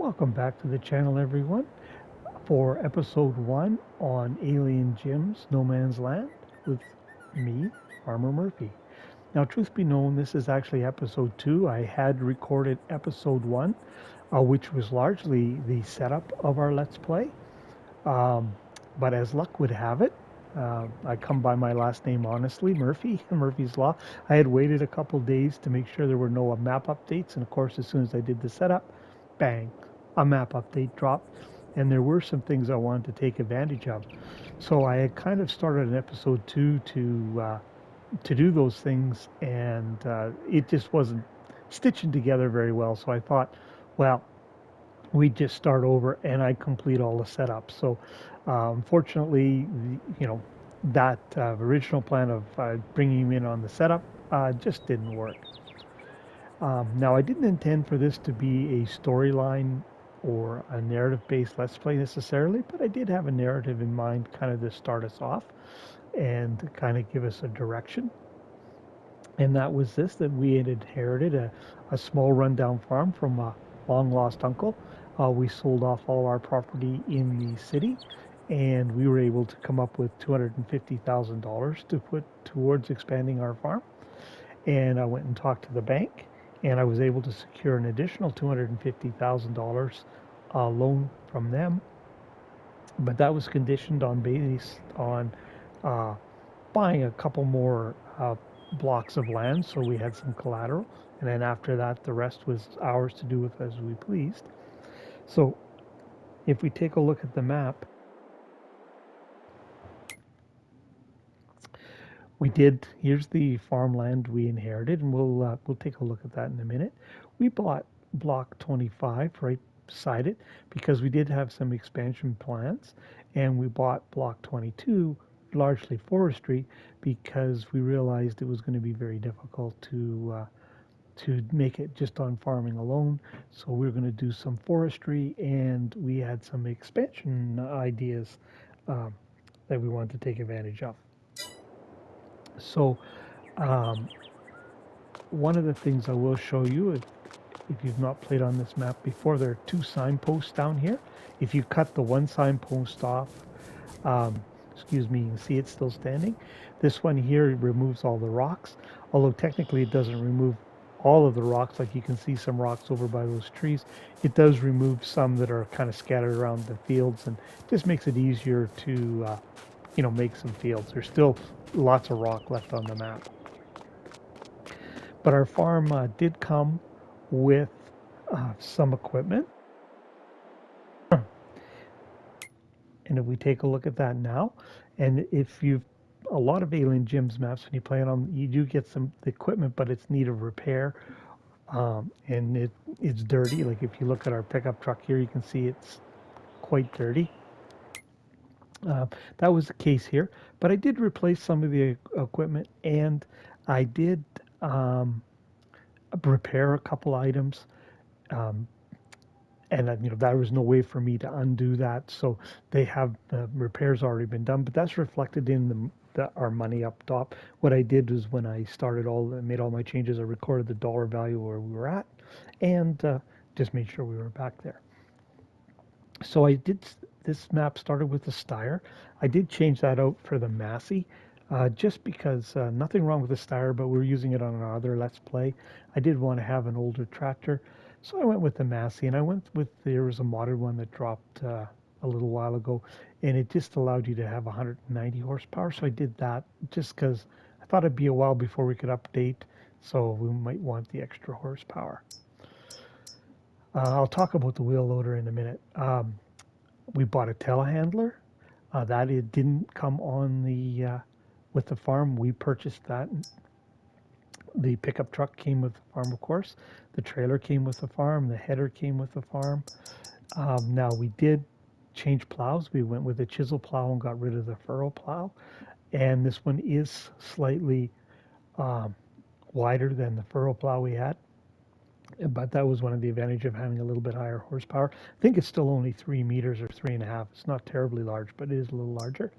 Welcome back to the channel, everyone, for episode 1 on Alien Jim's No Man's Land with me, Farmer Murphy. Now, truth be known, this is actually episode 2. I had recorded episode 1, which was largely the setup of our Let's Play. Um, but as luck would have it, I come by my last name honestly, Murphy, Murphy's Law. I had waited a couple days to make sure there were no map updates, and of course, as soon as I did the setup, bang, a map update dropped, and there were some things I wanted to take advantage of. So I had kind of started an episode 2 to do those things, and it just wasn't stitching together very well. So I thought, well, we just start over and I complete all the setup. So, unfortunately, that original plan of bringing him in on the setup just didn't work. Now, I didn't intend for this to be a storyline or a narrative-based Let's Play necessarily, but I did have a narrative in mind, kind of to start us off and kind of give us a direction. And that was this, that we had inherited a small rundown farm from a long lost uncle. We sold off all our property in the city, and we were able to come up with $250,000 to put towards expanding our farm. And I went and talked to the bank, and I was able to secure an additional $250,000 loan from them. But that was conditioned on based on uh, buying a couple more blocks of land, so we had some collateral, and then after that, the rest was ours to do with as we pleased. So, if we take a look at the map, we did. Here's the farmland we inherited, and we'll take a look at that in a minute. We bought block 25 right beside it because we did have some expansion plans, and we bought block 22 largely forestry because we realized it was going to be very difficult to make it just on farming alone. So we were going to do some forestry, and we had some expansion ideas um, that we wanted to take advantage of. So um, one of the things I will show you, if you've not played on this map before, there are two signposts down here. If you cut the one signpost off, um, excuse me, you can see it's still standing. This one here removes all the rocks, although technically it doesn't remove all of the rocks. Like you can see some rocks over by those trees. It does remove some that are kind of scattered around the fields, and just makes it easier to make some fields. There's still lots of rock left on the map. But our farm did come with some equipment. And if we take a look at that now, and if you've a lot of Alien Gyms maps when you play it on, you do get some equipment, but it's need of repair, and it's dirty. Like if you look at our pickup truck here, you can see it's quite dirty. Uh, that was the case here, but I did replace some of the equipment, and I did repair a couple items. Um, and there was no way for me to undo that, so they have the repairs already been done, but that's reflected in our money up top. What I did was when I made all my changes, I recorded the dollar value where we were at, and just made sure we were back there. So I did. This map started with the Steyr. I did change that out for the Massey, just because nothing wrong with the Steyr, but we're using it on another Let's Play. I did want to have an older tractor, so I went with the Massey, and there was a modded one that dropped a little while ago, and it just allowed you to have 190 horsepower. So I did that just because I thought it'd be a while before we could update, so we might want the extra horsepower. I'll talk about the wheel loader in a minute. We bought a telehandler. That it didn't come on the with the farm. We purchased that. The pickup truck came with the farm, of course. The trailer came with the farm. The header came with the farm. Now we did change plows. We went with a chisel plow and got rid of the furrow plow. And this one is slightly um, wider than the furrow plow we had. But that was one of the advantages of having a little bit higher horsepower. I think it's still only 3 meters or 3.5. It's not terribly large, but it is a little larger.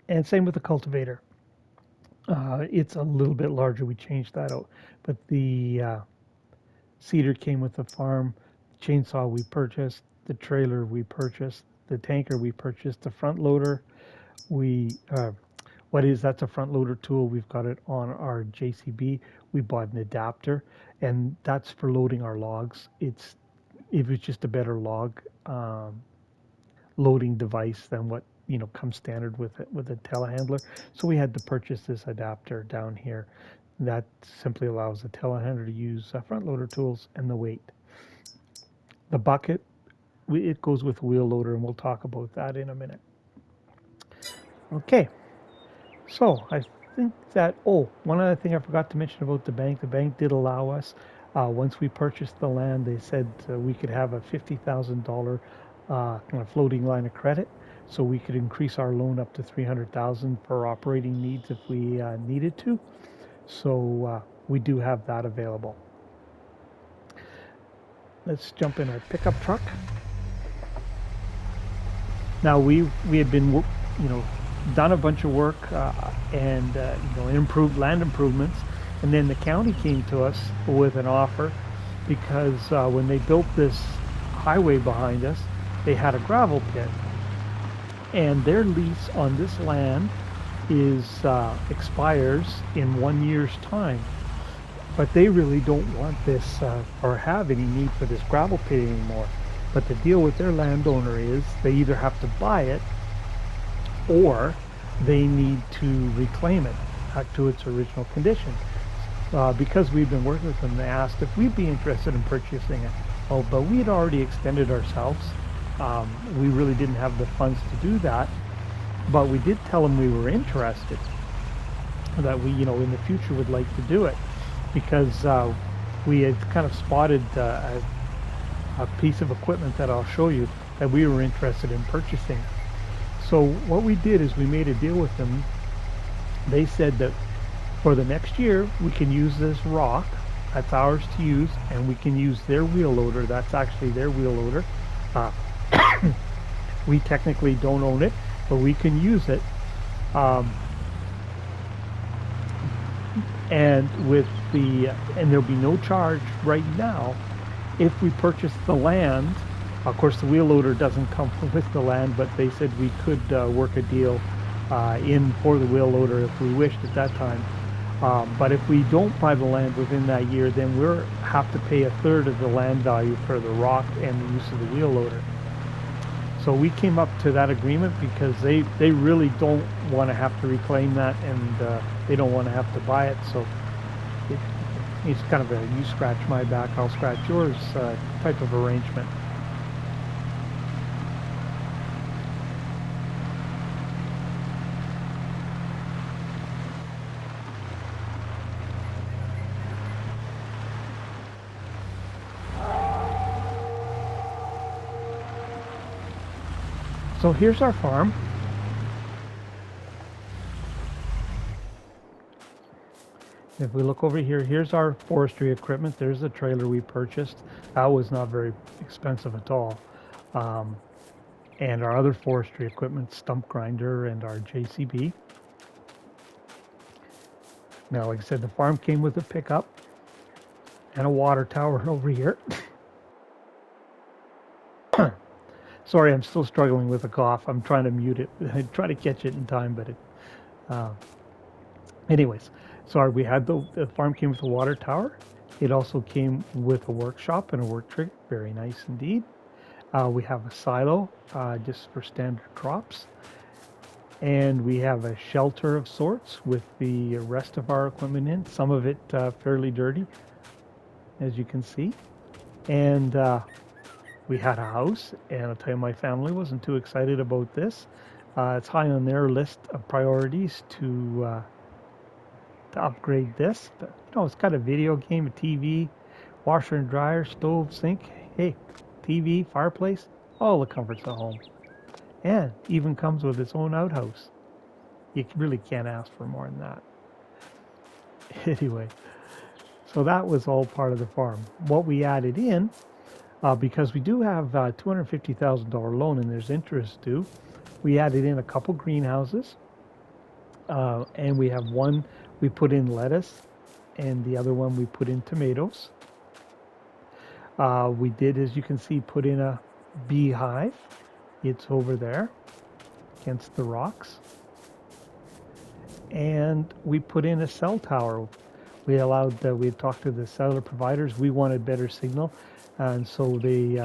And same with the cultivator. It's a little bit larger. We changed that out, but the cedar came with the farm. The chainsaw we purchased, the trailer we purchased, the tanker we purchased, the front loader. We that's a front loader tool. We've got it on our JCB. We bought an adapter, and that's for loading our logs. It was just a better log loading device than what comes standard with it with a telehandler. So we had to purchase this adapter down here. That simply allows the telehandler to use front loader tools and the weight. The bucket, it goes with wheel loader, and we'll talk about that in a minute. Okay, so I think that, oh, one other thing I forgot to mention about the bank. The bank did allow us, once we purchased the land, they said we could have a $50,000 kind of floating line of credit, so we could increase our loan up to $300,000 for operating needs if we needed to. So we do have that available. Let's jump in our pickup truck. Now we had been, done a bunch of work and improved land improvements, and then the county came to us with an offer because when they built this highway behind us, they had a gravel pit, and their lease on this land is expires in 1 year's time. But they really don't want this or have any need for this gravel pit anymore. But the deal with their landowner is they either have to buy it or they need to reclaim it back to its original condition. Because we've been working with them, they asked if we'd be interested in purchasing it. Oh, but we had already extended ourselves. We really didn't have the funds to do that, but we did tell them we were interested, that we, in the future would like to do it, because we had kind of spotted a piece of equipment that I'll show you that we were interested in purchasing. So what we did is we made a deal with them. They said that for the next year we can use this rock, that's ours to use, and we can use their wheel loader, that's actually their wheel loader. We technically don't own it, but we can use it. And there'll be no charge right now if we purchase the land. Of course, the wheel loader doesn't come with the land, but they said we could work a deal in for the wheel loader if we wished at that time. But if we don't buy the land within that year, then we'll have to pay a third of the land value for the rock and the use of the wheel loader. So we came up to that agreement because they really don't want to have to reclaim that, and they don't want to have to buy it. So it's kind of a you scratch my back, I'll scratch yours type of arrangement. So here's our farm. If we look over here, here's our forestry equipment. There's the trailer we purchased. That was not very expensive at all. And our other forestry equipment, stump grinder and our JCB. Now, like I said, the farm came with a pickup and a water tower over here. Sorry, I'm still struggling with a cough. I'm trying to mute it. I try to catch it in time, but anyways, sorry, we had the farm came with a water tower. It also came with a workshop and a work trigger. Very nice indeed. We have a silo just for standard crops. And we have a shelter of sorts with the rest of our equipment in. Some of it fairly dirty, as you can see. And we had a house, and I'll tell you, my family wasn't too excited about this. It's high on their list of priorities to upgrade this. But, it's got a video game, a TV, washer and dryer, stove, sink. Hey, TV, fireplace, all the comforts of home. And even comes with its own outhouse. You really can't ask for more than that. Anyway, so that was all part of the farm. What we added in, because we do have a $250,000 loan and there's interest due, we added in a couple greenhouses. And we have one we put in lettuce, and the other one we put in tomatoes. We did, as you can see, put in a beehive. It's over there against the rocks. And we put in a cell tower. We had talked to the cellular providers. We wanted better signal, and so they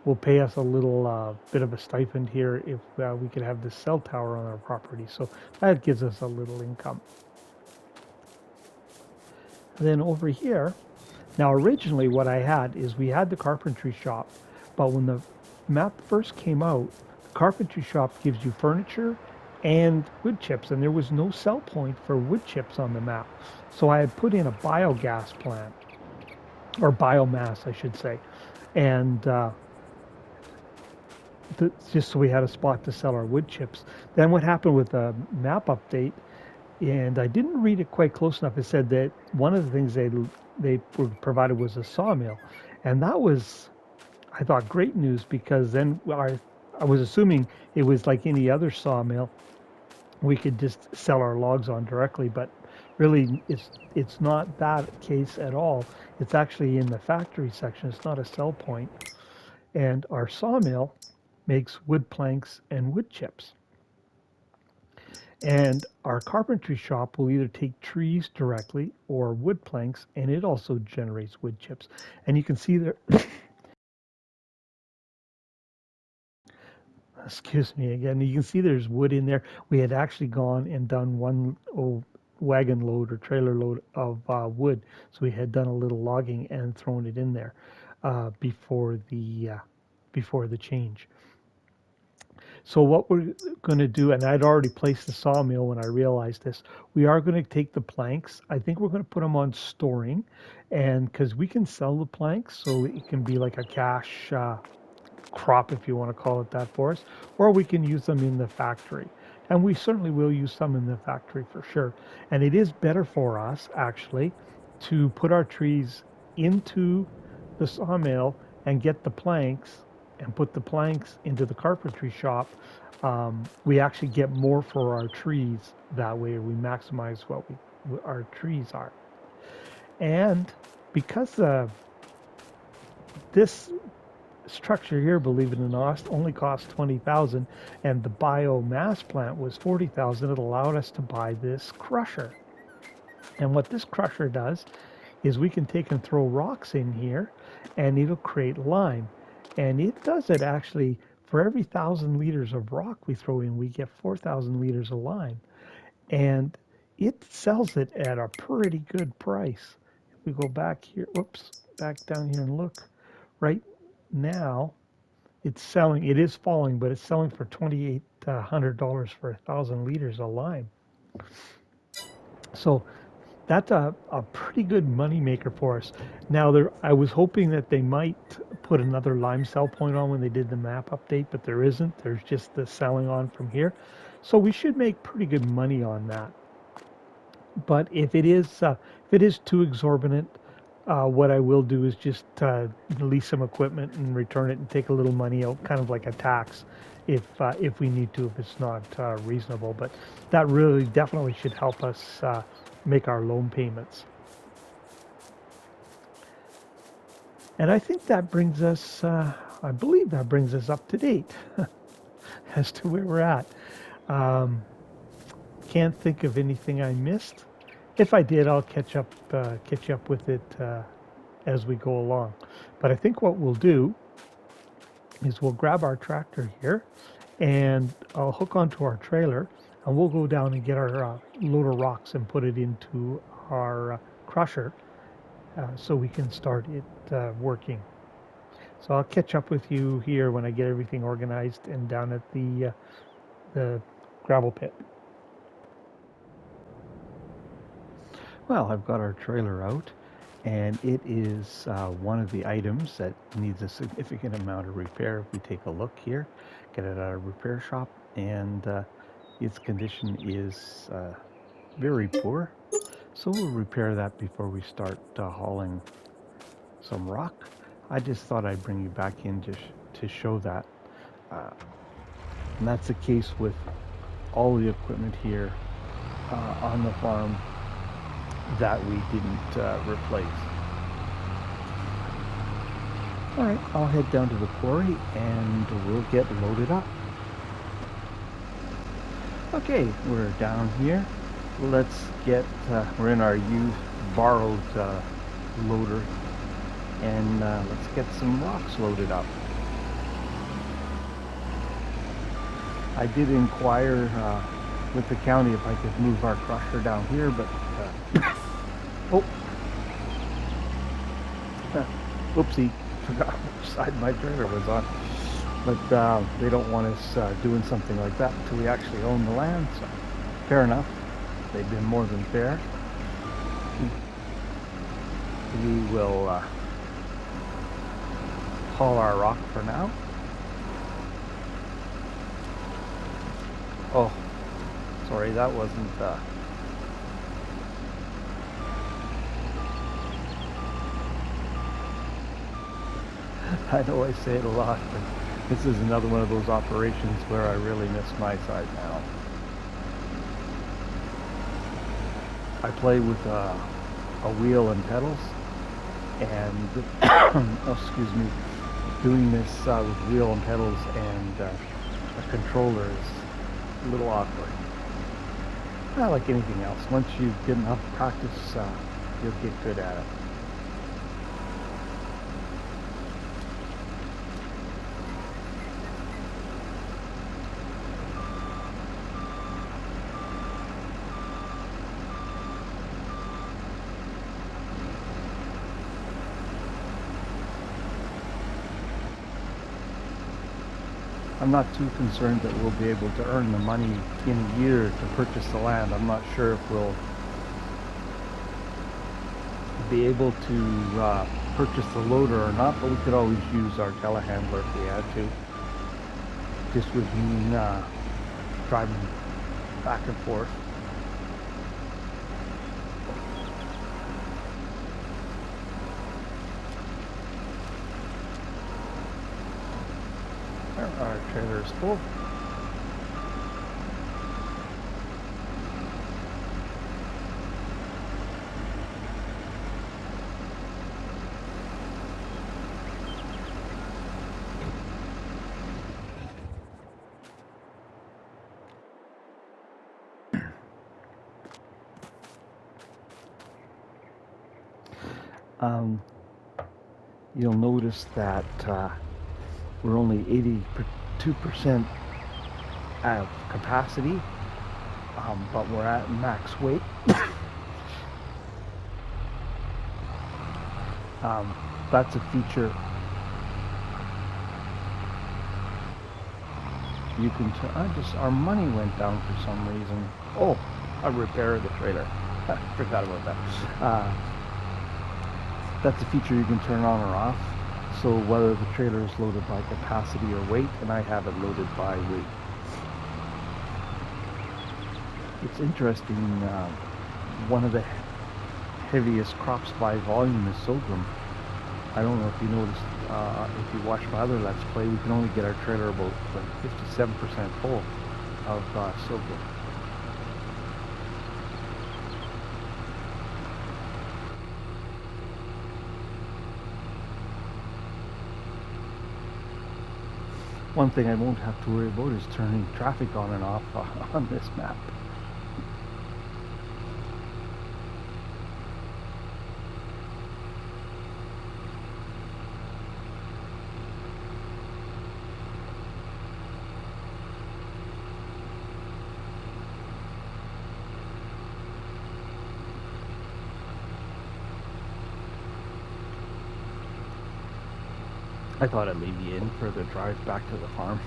will pay us a little bit of a stipend here if we could have this cell tower on our property. So that gives us a little income. And then over here, now originally what I had is we had the carpentry shop, but when the map first came out, the carpentry shop gives you furniture and wood chips, and there was no sell point for wood chips on the map. So I had put in a biogas plant, or biomass, I should say, and just so we had a spot to sell our wood chips. Then what happened with the map update, and I didn't read it quite close enough. It said that one of the things they were provided was a sawmill, and that was, I thought, great news, because then I was assuming it was like any other sawmill, we could just sell our logs on directly, but really it's not that case at all. It's actually in the factory section. It's not a sell point, and our sawmill makes wood planks and wood chips. And our carpentry shop will either take trees directly or wood planks, and it also generates wood chips. And you can see there, excuse me again, you can see there's wood in there. We had actually gone and done one wagon load or trailer load of wood. So we had done a little logging and thrown it in there before the change. So what we're going to do, and I'd already placed the sawmill when I realized this, we are going to take the planks. I think we're going to put them on storing, and because we can sell the planks, so it can be like a cash crop, if you want to call it that, for us, or we can use them in the factory. And we certainly will use some in the factory for sure. And it is better for us, actually, to put our trees into the sawmill and get the planks and put the planks into the carpentry shop. We actually get more for our trees that way, or we maximize what our trees are. And because this structure here, believe it or not, only cost 20,000, and the biomass plant was 40,000. It allowed us to buy this crusher. And what this crusher does is we can take and throw rocks in here, and it'll create lime. And it does it actually for every 1,000 liters of rock we throw in, we get 4,000 liters of lime, and it sells it at a pretty good price. If we go back here, whoops, back down here and look, right now it's selling. It is falling, but it's selling for $2,800 for 1,000 liters of lime. So that's a pretty good money maker for us. Now, I was hoping that they might put another lime sell point on when they did the map update, but there isn't. There's just the selling on from here. So we should make pretty good money on that. But if it is too exorbitant, what I will do is just lease some equipment and return it and take a little money out, kind of like a tax, if we need to, if it's not reasonable. But that really definitely should help us make our loan payments. And I think that brings us, I believe that brings us up to date as to where we're at. Can't think of anything I missed. If I did, I'll catch you up with it as we go along. But I think what we'll do is we'll grab our tractor here, and I'll hook onto our trailer, and we'll go down and get our load of rocks and put it into our crusher so we can start it working. So I'll catch up with you here when I get everything organized and down at the gravel pit. Well, I've got our trailer out, and it is one of the items that needs a significant amount of repair. If we take a look here, get it out of repair shop, and its condition is very poor. So we'll repair that before we start hauling some rock. I just thought I'd bring you back in to show that. And that's the case with all the equipment here on the farm that we didn't replace. All right, I'll head down to the quarry and we'll get loaded up. Okay, we're down here. Let's get, we're in our used, borrowed loader, and let's get some rocks loaded up. I did inquire with the county if I could move our crusher down here, but oh, whoopsie, forgot which side my trailer was on. But they don't want us doing something like that until we actually own the land, so fair enough. They've been more than fair. We will haul our rock for now. Oh, sorry, that wasn't I know I say it a lot, but this is another one of those operations where I really miss my side now. I play with a wheel and pedals, and oh, excuse me, doing this with wheel and pedals and a controller is a little awkward. Not like anything else. Once you get enough practice, you'll get good at it. I'm not too concerned that we'll be able to earn the money in a year to purchase the land. I'm not sure if we'll be able to purchase the loader or not, but we could always use our telehandler if we had to. Just would mean driving back and forth. Our trailer is full. You'll notice that we're only 82% of capacity, but we're at max weight. That's a feature you can our money went down for some reason. Oh, a repair of the trailer. I forgot about that. That's a feature you can turn on or off. So whether the trailer is loaded by capacity or weight, and I have it loaded by weight. It's interesting, one of the heaviest crops by volume is sorghum. I don't know if you noticed, if you watch my other Let's Play, we can only get our trailer about like 57% full of sorghum. One thing I won't have to worry about is turning traffic on and off on this map. I thought I'd leave you in for the drive back to the farm.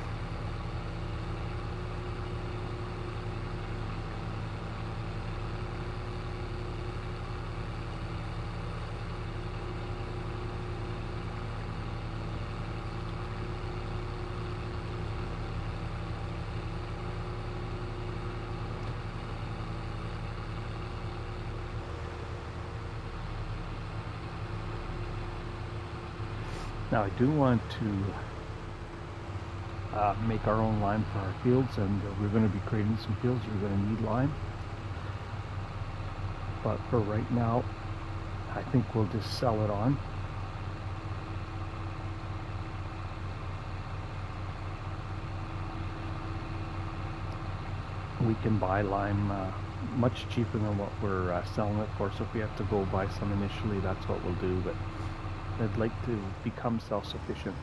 Now I do want to make our own lime for our fields, and we're going to be creating some fields. You're going to need lime. But for right now, I think we'll just sell it on. We can buy lime much cheaper than what we're selling it for, so if we have to go buy some initially, that's what we'll do, but I'd like to become self-sufficient.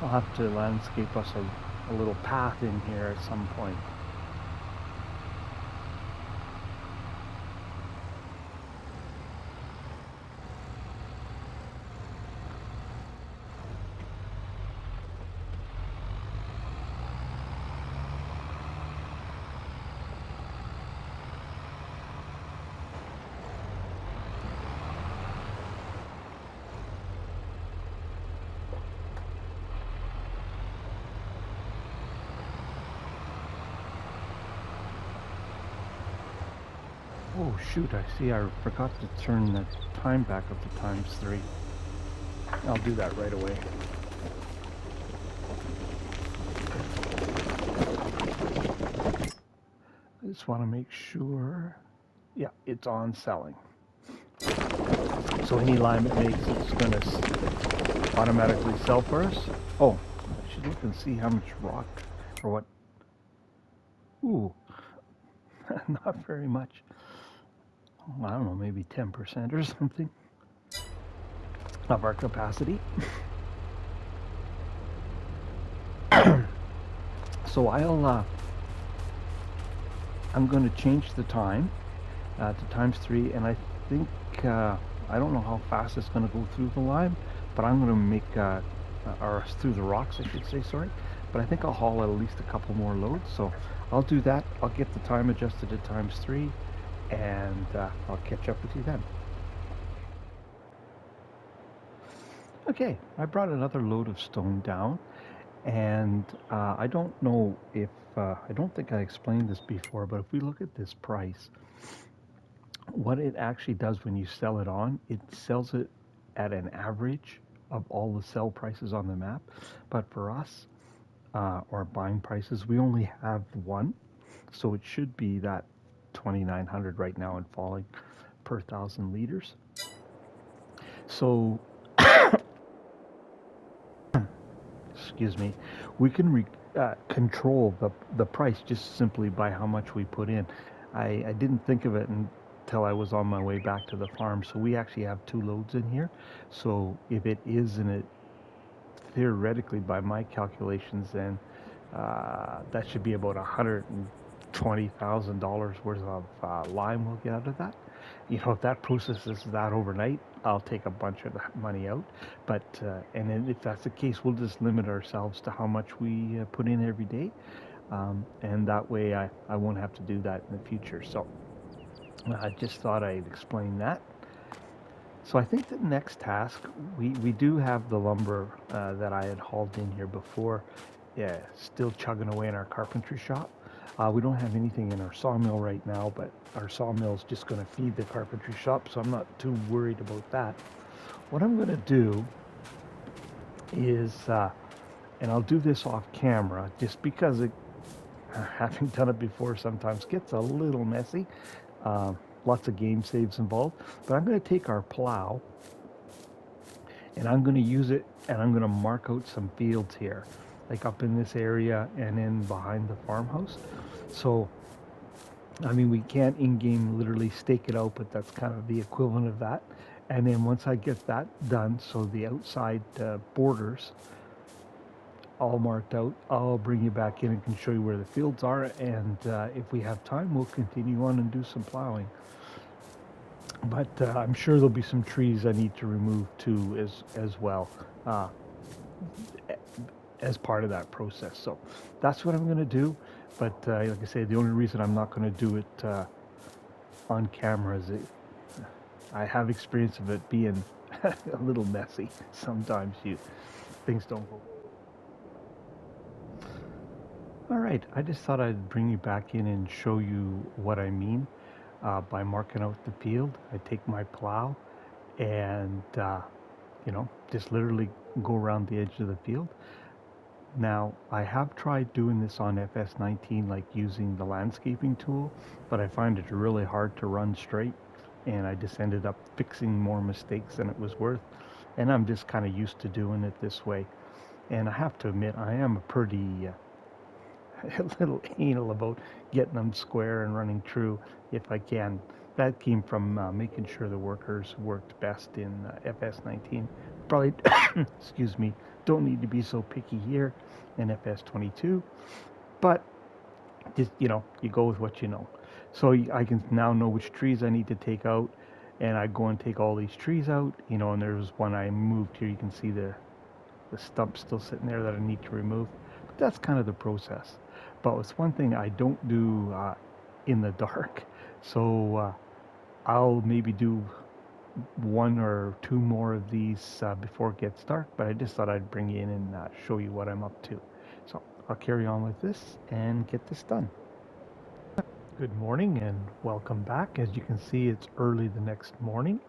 I'll have to landscape us a little path in here at some point. Oh shoot, I see I forgot to turn the time back up to ×3. I'll do that right away. I just want to make sure, yeah, it's on selling. So any lime it makes, it's going to automatically sell for us. Oh, I should look and see how much rock or what. Ooh, not very much. I don't know, maybe 10% or something of our capacity. So I'm going to change the time to ×3, and I think I don't know how fast it's going to go through the lime, but I'm going to make or through the rocks, I should say. Sorry, but I think I'll haul at least a couple more loads. So I'll do that. I'll get the time adjusted to ×3, and I'll catch up with you then. Okay, I brought another load of stone down, and I don't know if I don't think I explained this before, but if we look at this price, what it actually does when you sell it on, it sells it at an average of all the sell prices on the map. But for us, our buying prices, we only have one, so it should be that 2,900 right now and falling per 1,000 liters. So, excuse me, we can control the price just simply by how much we put in. I didn't think of it until I was on my way back to the farm. So we actually have 2 loads in here. So if it is in it, theoretically, by my calculations, then that should be about $120,000 worth of lime we'll get out of that. You know, if that processes that overnight, I'll take a bunch of that money out. But and then if that's the case, we'll just limit ourselves to how much we put in every day, and that way I won't have to do that in the future. So I just thought I'd explain that. So I think the next task, we do have the lumber that I had hauled in here before, yeah, still chugging away in our carpentry shop. We don't have anything in our sawmill right now, but our sawmill is just going to feed the carpentry shop, so I'm not too worried about that. What I'm going to do is, and I'll do this off camera, just because having done it before sometimes gets a little messy. Lots of game saves involved, but I'm going to take our plow and I'm going to use it, and I'm going to mark out some fields here, like up in this area and then behind the farmhouse. So I mean, we can't in-game literally stake it out, but that's kind of the equivalent of that. And then once I get that done, so the outside borders all marked out, I'll bring you back in and can show you where the fields are, and if we have time, we'll continue on and do some plowing. But I'm sure there'll be some trees I need to remove too as well as part of that process. So that's what I'm going to do. But like I say, the only reason I'm not going to do it on camera is I have experience of it being a little messy. Sometimes things don't go. All right, I just thought I'd bring you back in and show you what I mean by marking out the field. I take my plow and, just literally go around the edge of the field. Now, I have tried doing this on FS19, like using the landscaping tool, but I find it really hard to run straight, and I just ended up fixing more mistakes than it was worth. And I'm just kind of used to doing it this way. And I have to admit, I am a pretty a little anal about getting them square and running true if I can. That came from making sure the workers worked best in FS19. Probably, excuse me, don't need to be so picky here in FS22, but just, you go with what you know. So I can now know which trees I need to take out, and I go and take all these trees out, and there's one I moved here. You can see the stump still sitting there that I need to remove. But that's kind of the process. But it's one thing I don't do in the dark. So I'll maybe do one or two more of these before it gets dark. But I just thought I'd bring you in and show you what I'm up to. So I'll carry on with this and get this done. Good morning and welcome back. As you can see, it's early the next morning.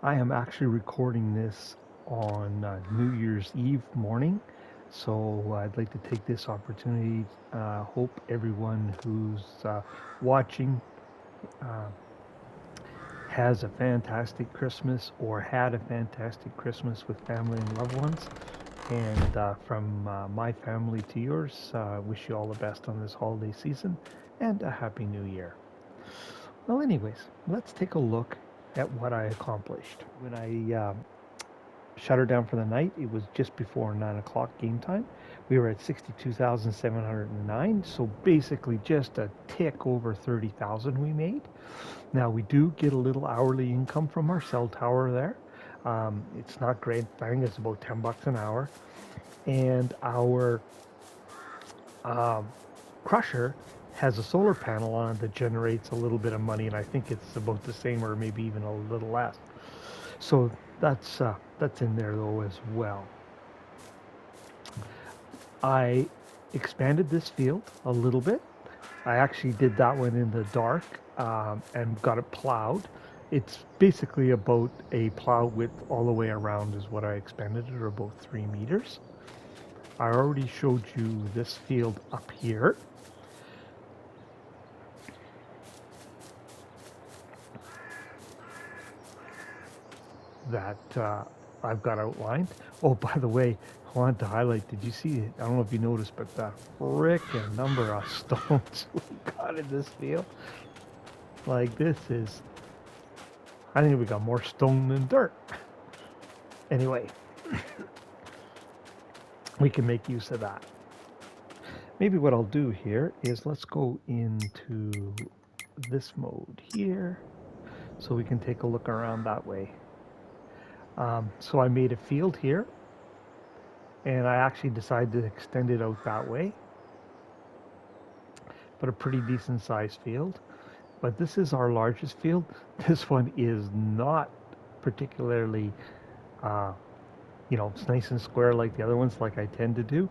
I am actually recording this on New Year's Eve morning. So I'd like to take this opportunity. Hope everyone who's watching uh, has a fantastic Christmas or had a fantastic Christmas with family and loved ones. And from my family to yours, wish you all the best on this holiday season and a Happy New Year. Well, anyways, let's take a look at what I accomplished. When I shut her down for the night, it was just before 9 o'clock game time. We were at 62,709, so basically just a tick over 30,000 we made. Now we do get a little hourly income from our cell tower there. It's not great. I think it's about 10 bucks an hour. And our um, crusher has a solar panel on it that generates a little bit of money, and I think it's about the same or maybe even a little less. So that's in there though as well. I expanded this field a little bit. I actually did that one in the dark and got it plowed. It's basically about a plow width all the way around is what I expanded it, or about 3 meters. I already showed you this field up here. That I've got outlined. Oh, by the way, I wanted to highlight, did you see, I don't know if you noticed, but the frickin' number of stones we got in this field. Like, this is, I think we got more stone than dirt. Anyway, we can make use of that. Maybe what I'll do here is let's go into this mode here so we can take a look around that way. So I made a field here, and I actually decided to extend it out that way, but a pretty decent sized field. But this is our largest field. This one is not particularly, it's nice and square like the other ones, like I tend to do.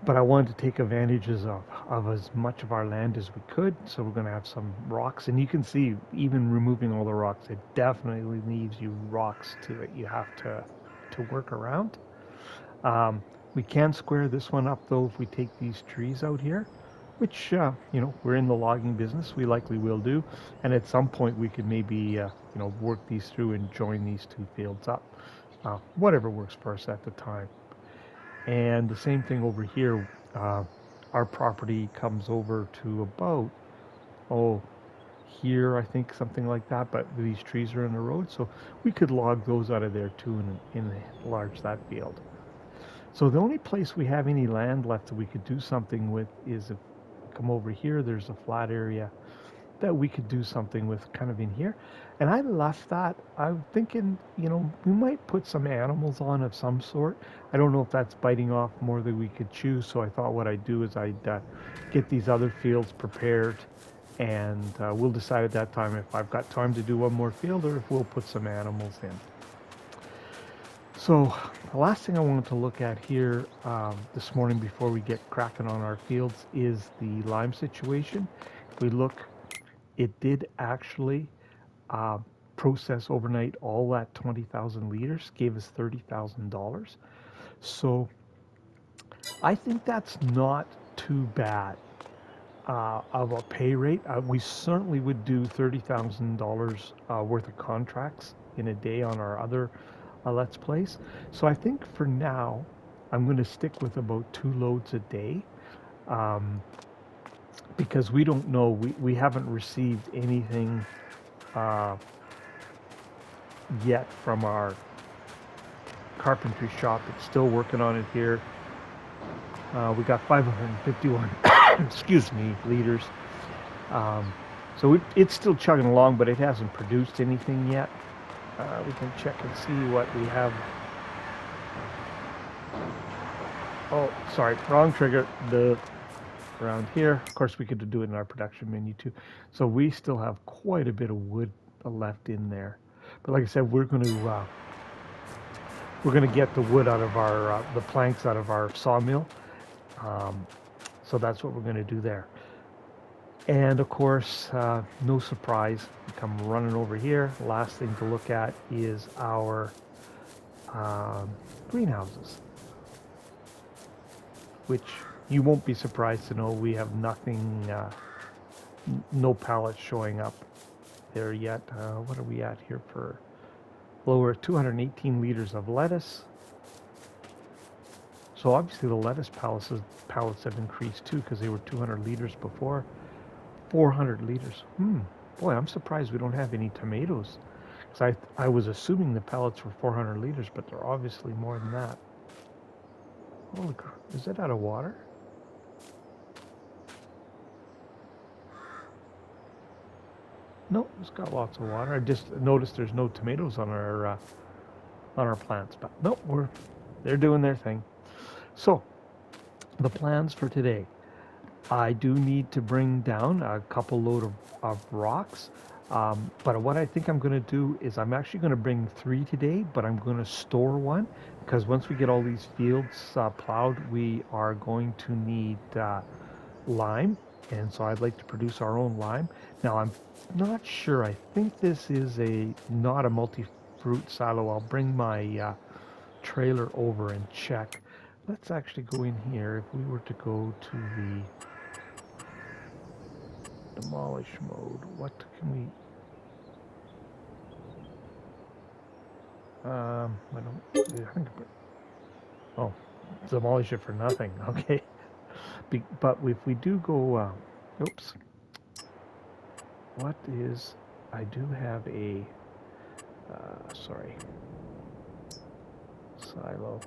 But I wanted to take advantages of as much of our land as we could. So we're going to have some rocks. And you can see, even removing all the rocks, it definitely leaves you rocks that you have to work around. We can square this one up, though, if we take these trees out here, which, we're in the logging business. We likely will do. And at some point, we could maybe, work these through and join these two fields up. Whatever works for us at the time. And the same thing over here. Our property comes over to about, here, I think, something like that. But these trees are in the road, so we could log those out of there too and enlarge that field. So the only place we have any land left that we could do something with is if we come over here, there's a flat area that we could do something with kind of in here. And I left that. I'm thinking, we might put some animals on of some sort. I don't know if that's biting off more than we could chew. So I thought what I'd do is I'd get these other fields prepared, and we'll decide at that time if I've got time to do one more field or if we'll put some animals in. So the last thing I wanted to look at here this morning before we get cracking on our fields is the lime situation. If we look, it did actually uh, process overnight all that 20,000 liters, gave us $30,000. So I think that's not too bad of a pay rate. We certainly would do $30,000 worth of contracts in a day on our other Let's Plays. So I think for now, I'm going to stick with about 2 loads a day um, because we don't know. We haven't received anything uh, yet from our carpentry shop. It's still working on it here. We got 551, excuse me, liters. Um, so it's still chugging along, but it hasn't produced anything yet. We can check and see what we have. Oh, sorry, wrong trigger. The around here. Of course, we could do it in our production menu too. So we still have quite a bit of wood left in there. But like I said, we're going to get the wood out of our the planks out of our sawmill. Um, so that's what we're going to do there. And of course, no surprise, we come running over here. Last thing to look at is our um, greenhouses, which you won't be surprised to know we have nothing, no pallets showing up there yet. What are we at here for? Lower 218 liters of lettuce. So obviously the lettuce pallets have increased too because they were 200 liters before. 400 liters. Boy, I'm surprised we don't have any tomatoes. Because I was assuming the pallets were 400 liters, but they're obviously more than that. Holy crap, is it out of water? No, it's got lots of water. I just noticed there's no tomatoes on our plants, but no, they're doing their thing. So, the plans for today. I do need to bring down a couple load of rocks. But what I think I'm going to do is I'm actually going to bring 3 today, but I'm going to store one because once we get all these fields plowed, we are going to need lime. And so I'd like to produce our own lime. Now I'm not sure. I think this is not a multi-fruit silo. I'll bring my trailer over and check. Let's actually go in here. If we were to go to the demolish mode. What can we? I don't. I think. Oh, demolish it for nothing. Okay. But if we do go, oops. What is? I do have a. Sorry. Silo.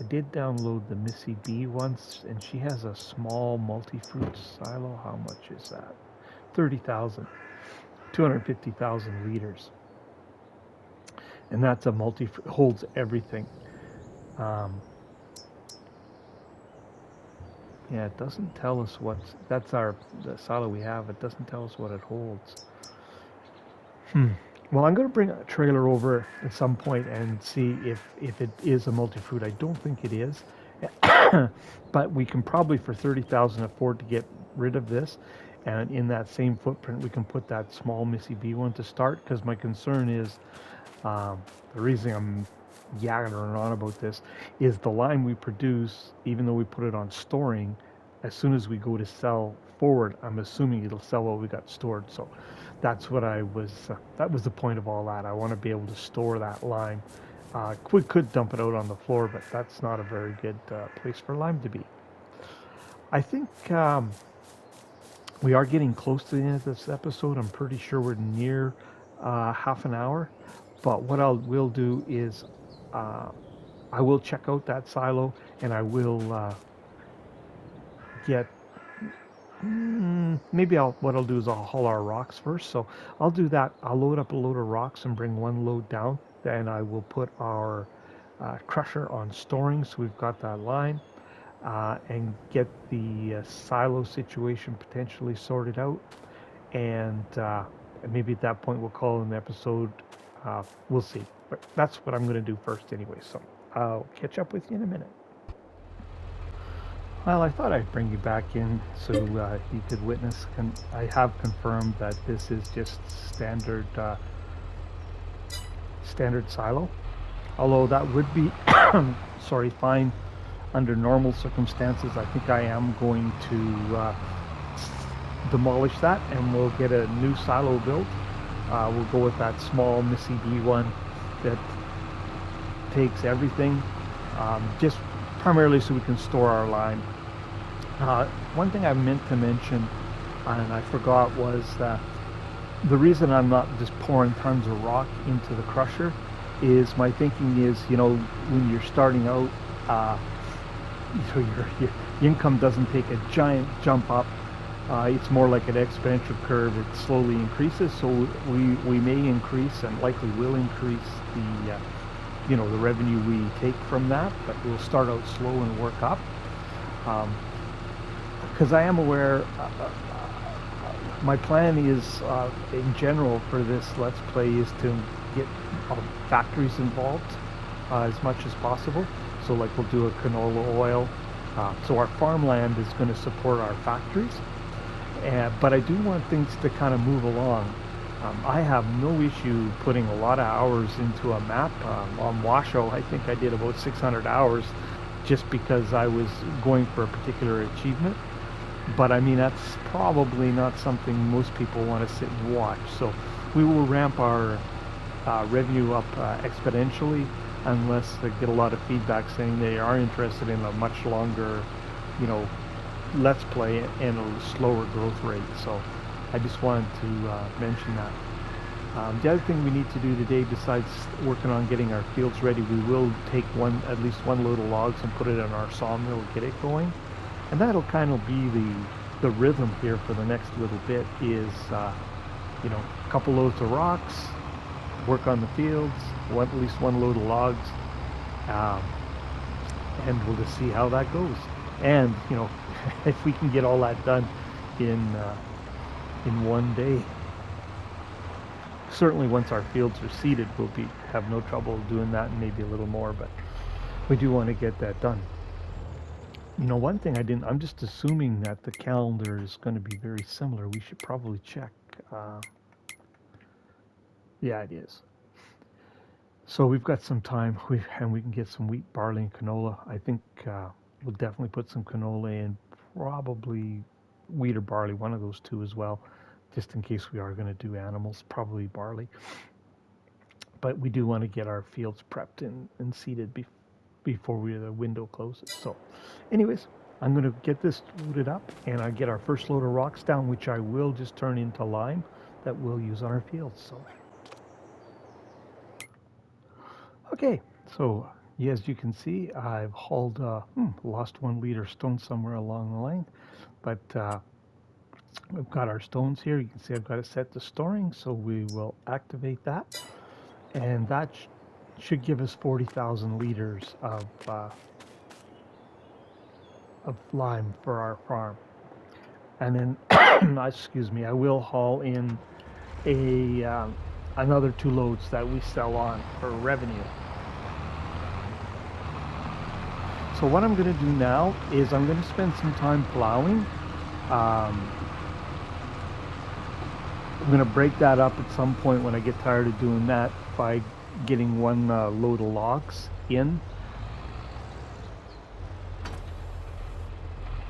I did download the Missy B once, and she has a small multi-fruit silo. How much is that? 30,000. 250,000 liters. And that's a holds everything. Yeah, it doesn't tell us that's the silo we have. It doesn't tell us what it holds. Well, I'm going to bring a trailer over at some point and see if it is a multi-fruit. I don't think it is, but we can probably for 30,000 afford to get rid of this, and in that same footprint we can put that small Missy B one to start. Because my concern is the reason I'm yammering on about this is the lime we produce, even though we put it on storing, as soon as we go to sell forward, I'm assuming it'll sell what we got stored. So that's what that was the point of all that. I want to be able to store that lime. We could dump it out on the floor, but that's not a very good place for lime to be. I think we are getting close to the end of this episode. I'm pretty sure we're near half an hour. But what will do is I will check out that silo and I will get maybe what I'll do is I'll haul our rocks first. So I'll do that. I'll load up a load of rocks and bring one load down. Then I will put our crusher on storing, so we've got that line, and get the silo situation potentially sorted out. And maybe at that point we'll call it an episode. We'll see. that's what I'm going to do first anyway. So I'll catch up with you in a minute. Well, I thought I'd bring you back in so you could witness. I have confirmed that this is just standard silo. Although that would be, sorry, fine under normal circumstances. I think I am going to demolish that, and we'll get a new silo built. We'll go with that small Missy D one that takes everything, just primarily so we can store our lime. One thing I meant to mention, and I forgot, was that the reason I'm not just pouring tons of rock into the crusher is my thinking is, when you're starting out, your income doesn't take a giant jump up. It's more like an exponential curve. It slowly increases, so we may increase and likely will increase the the revenue we take from that, but we'll start out slow and work up. Because I am aware, my plan is, in general for this Let's Play, is to get factories involved as much as possible. So like we'll do a canola oil. So our farmland is going to support our factories. But I do want things to kind of move along. I have no issue putting a lot of hours into a map. On Washoe, I think I did about 600 hours just because I was going for a particular achievement. But I mean, that's probably not something most people want to sit and watch. So we will ramp our revenue up exponentially unless they get a lot of feedback saying they are interested in a much longer, Let's Play and a slower growth rate. So I just wanted to mention that. The other thing we need to do today, besides working on getting our fields ready, we will take at least one load of logs and put it in our sawmill and get it going. And that'll kind of be the rhythm here for the next little bit is, a couple loads of rocks, work on the fields, at least one load of logs, and we'll just see how that goes. And, if we can get all that done in one day, certainly once our fields are seeded, we'll have no trouble doing that and maybe a little more, but we do want to get that done. One thing I'm just assuming that the calendar is going to be very similar. We should probably check. Yeah, it is. So we've got some time, and we can get some wheat, barley, and canola. I think we'll definitely put some canola in, probably wheat or barley, one of those two as well, just in case we are going to do animals, probably barley. But we do want to get our fields prepped and seeded before the window closes. So anyways, I'm going to get this loaded up, and I get our first load of rocks down, which I will just turn into lime that we'll use on our fields. So okay, so as you can see, I've hauled lost 1 liter stone somewhere along the line, but we've got our stones here. You can see I've got it set to storing, so we will activate that, and that should give us 40,000 liters of lime for our farm. And then, excuse me, I will haul in another 2 loads that we sell on for revenue. So what I'm going to do now is I'm going to spend some time plowing. I'm going to break that up at some point when I get tired of doing that by getting one load of logs in.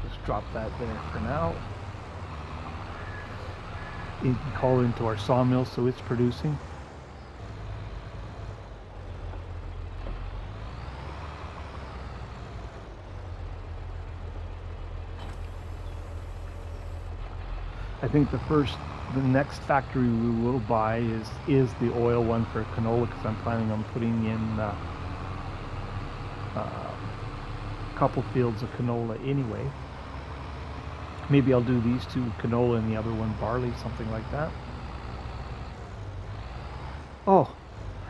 Just drop that there for now. You can call into our sawmill so it's producing. I think the next factory we will buy is the oil one for canola, because I'm planning on putting in a couple fields of canola anyway. Maybe I'll do these 2 canola and the other one barley, something like that. Oh,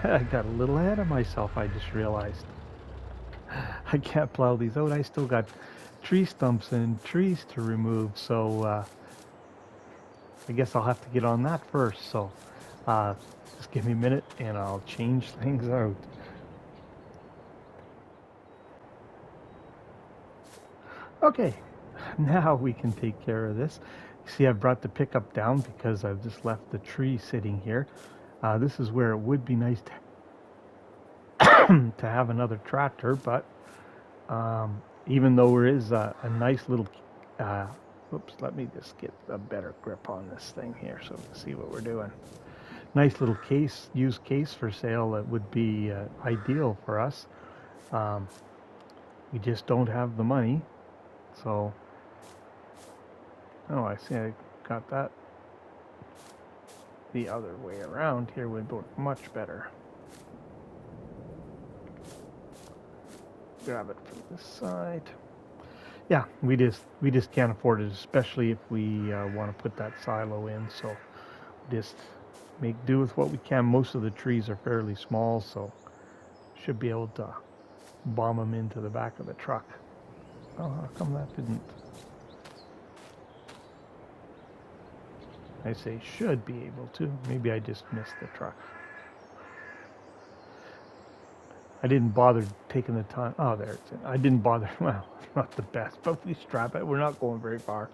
I got a little ahead of myself, I just realized. I can't plow these out. I still got tree stumps and trees to remove, so I guess I'll have to get on that first. So Just give me a minute and I'll change things out. Okay, now we can take care of this. See, I've brought the pickup down because I've just left the tree sitting here. This is where it would be nice to have another tractor, but even though there is a nice little, oops, let me just get a better grip on this thing here so we can see what we're doing. Nice little case, used case for sale that would be ideal for us. We just don't have the money, so, oh, I see I got that the other way around here would work much better. Grab it from this side. Yeah, we just can't afford it, especially if we want to put that silo in. So just make do with what we can. Most of the trees are fairly small, so should be able to bomb them into the back of the truck. Oh, how come that didn't? I say should be able to. Maybe I just missed the truck. I didn't bother taking the time. Oh, there it's in. I didn't bother. Well, not the best, but we strap it. We're not going very far.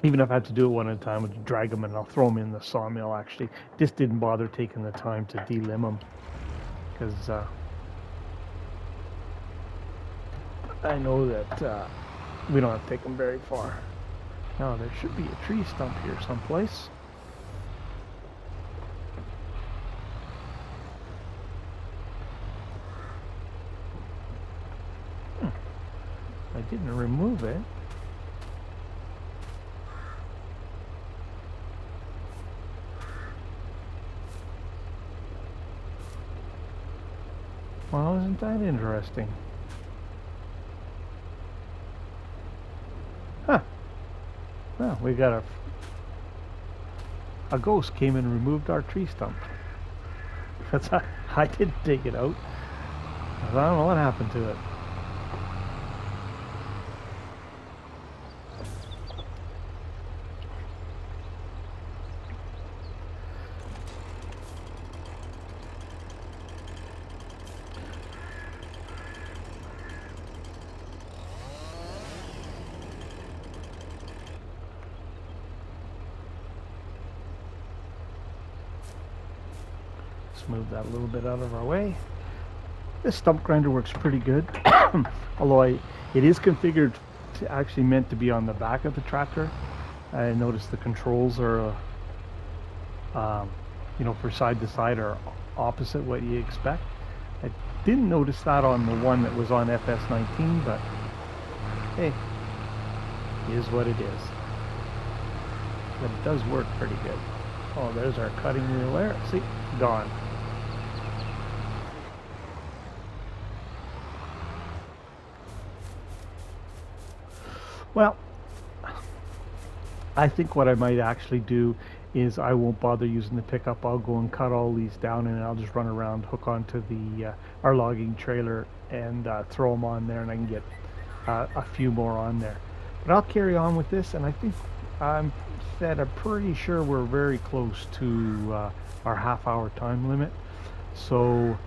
Even if I had to do it one at a time, I'd drag them and I'll throw them in the sawmill, actually. Just didn't bother taking the time to delimb them. Because I know that we don't have to take them very far. Now, there should be a tree stump here someplace. I didn't remove it. Well, isn't that interesting? Huh. Well, we got a ghost came and removed our tree stump. I didn't take it out. I don't know what happened to it. Move that a little bit out of our way. This stump grinder works pretty good, although it is configured to actually meant to be on the back of the tractor. I noticed the controls are, for side to side are opposite what you expect. I didn't notice that on the one that was on FS19, but hey, it is what it is. But it does work pretty good. Oh, there's our cutting wheel there. See, gone. Well, I think what I might actually do is I won't bother using the pickup. I'll go and cut all these down and I'll just run around, hook onto the our logging trailer and throw them on there, and I can get a few more on there. But I'll carry on with this, and I think I'm pretty sure we're very close to our half-hour time limit. So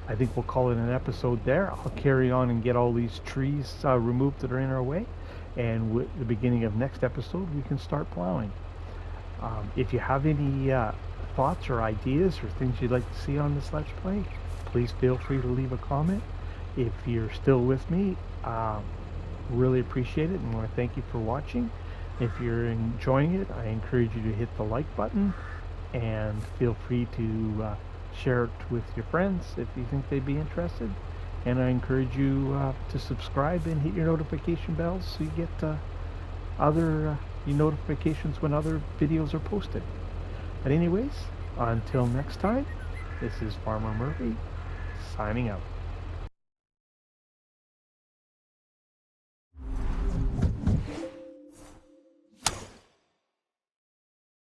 I think we'll call it an episode there. I'll carry on and get all these trees removed that are in our way, and with the beginning of next episode we can start plowing. If you have any thoughts or ideas or things you'd like to see on this Let's Play, please feel free to leave a comment. If you're still with me, really appreciate it and want to thank you for watching. If you're enjoying it, I encourage you to hit the like button and feel free to share it with your friends if you think they'd be interested. And I encourage you to subscribe and hit your notification bells so you get other notifications when other videos are posted. But anyways, until next time, this is Farmer Murphy signing out.